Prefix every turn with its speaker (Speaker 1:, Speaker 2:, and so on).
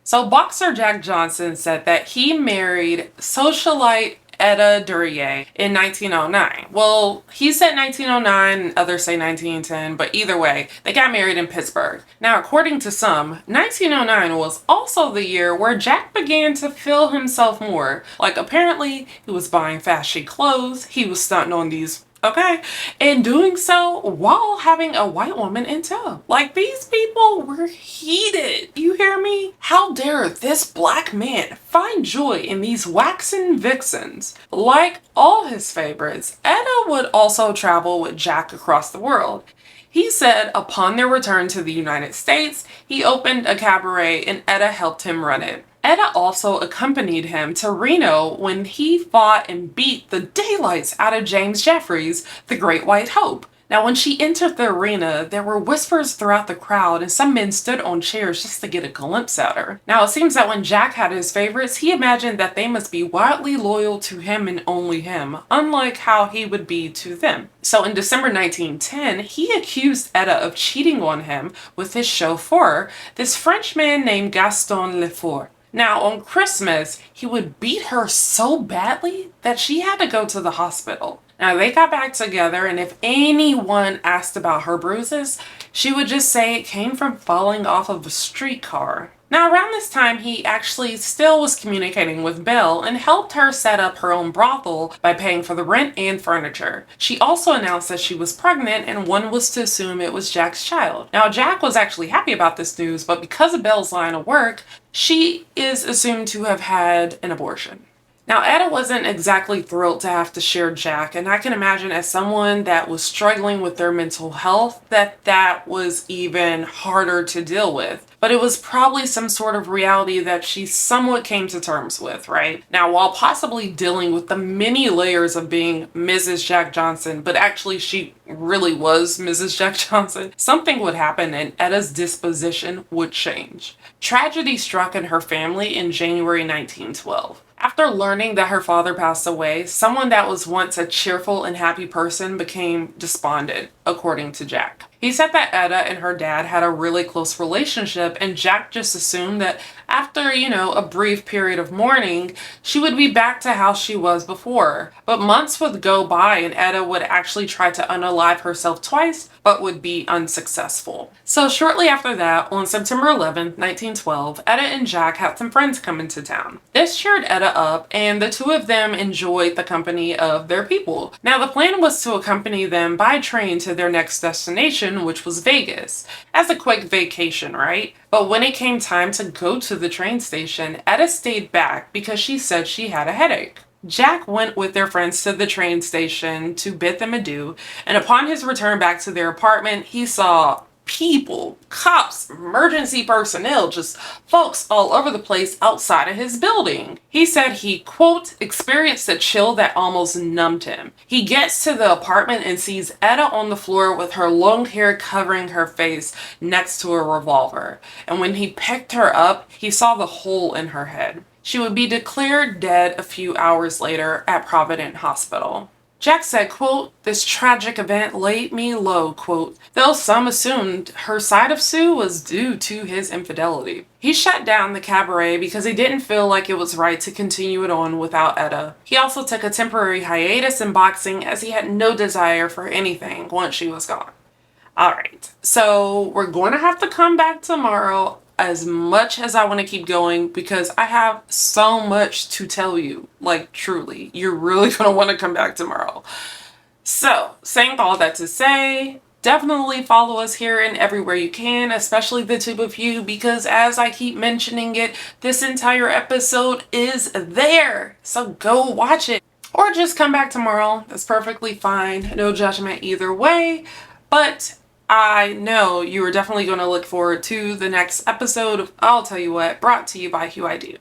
Speaker 1: So boxer Jack Johnson said that he married socialite Etta Duryea in 1909. Well, he said 1909 and others say 1910, but either way, they got married in Pittsburgh. Now, according to some, 1909 was also the year where Jack began to feel himself more. Like, apparently, he was buying fashy clothes, he was stunting on these, okay, and doing so while having a white woman in tow. Like, these people were heated. You hear me? How dare this black man find joy in these waxen vixens? Like all his favorites, Etta would also travel with Jack across the world. He said upon their return to the United States, he opened a cabaret and Etta helped him run it. Etta also accompanied him to Reno when he fought and beat the daylights out of James Jeffries, the Great White Hope. Now, when she entered the arena, there were whispers throughout the crowd and some men stood on chairs just to get a glimpse at her. Now, it seems that when Jack had his favorites, he imagined that they must be wildly loyal to him and only him, unlike how he would be to them. So in December 1910, he accused Etta of cheating on him with his chauffeur, this Frenchman named Gaston Lefort. Now, on Christmas, he would beat her so badly that she had to go to the hospital. Now, they got back together, and if anyone asked about her bruises, she would just say it came from falling off of a streetcar. Now, around this time, he actually still was communicating with Belle and helped her set up her own brothel by paying for the rent and furniture. She also announced that she was pregnant, and one was to assume it was Jack's child. Now, Jack was actually happy about this news, but because of Belle's line of work, she is assumed to have had an abortion. Now, Etta wasn't exactly thrilled to have to share Jack, and I can imagine as someone that was struggling with their mental health that was even harder to deal with. But it was probably some sort of reality that she somewhat came to terms with, right? Now, while possibly dealing with the many layers of being Mrs. Jack Johnson, but actually she really was Mrs. Jack Johnson, something would happen and Etta's disposition would change. Tragedy struck in her family in January 1912. After learning that her father passed away, someone that was once a cheerful and happy person became despondent, according to Jack. He said that Etta and her dad had a really close relationship, and Jack just assumed that after, a brief period of mourning, she would be back to how she was before. But months would go by and Etta would actually try to unalive herself twice, but would be unsuccessful. So shortly after that, on September 11th, 1912, Etta and Jack had some friends come into town. This cheered Etta up, and the two of them enjoyed the company of their people. Now, the plan was to accompany them by train to their next destination, which was Vegas, as a quick vacation, right? But when it came time to go to the train station, Etta stayed back because she said she had a headache. Jack went with their friends to the train station to bid them adieu, and upon his return back to their apartment, he saw people, cops, emergency personnel, just folks all over the place outside of his building. He said he, quote, experienced a chill that almost numbed him. He gets to the apartment and sees Etta on the floor with her long hair covering her face next to a revolver. And when he picked her up, he saw the hole in her head. She would be declared dead a few hours later at Providence Hospital. Jack said, quote, this tragic event laid me low, quote, though some assumed her side of Sue was due to his infidelity. He shut down the cabaret because he didn't feel like it was right to continue it on without Etta. He also took a temporary hiatus in boxing as he had no desire for anything once she was gone. Alright, so we're going to have to come back tomorrow. As much as I want to keep going because I have so much to tell you, like truly, you're really going to want to come back tomorrow. So, saying all that to say, definitely follow us here and everywhere you can, especially the two of you, because as I keep mentioning it, this entire episode is there. So go watch it or just come back tomorrow. That's perfectly fine. No judgment either way, but I know you are definitely going to look forward to the next episode of I'll Tell You What, brought to you by Hueido.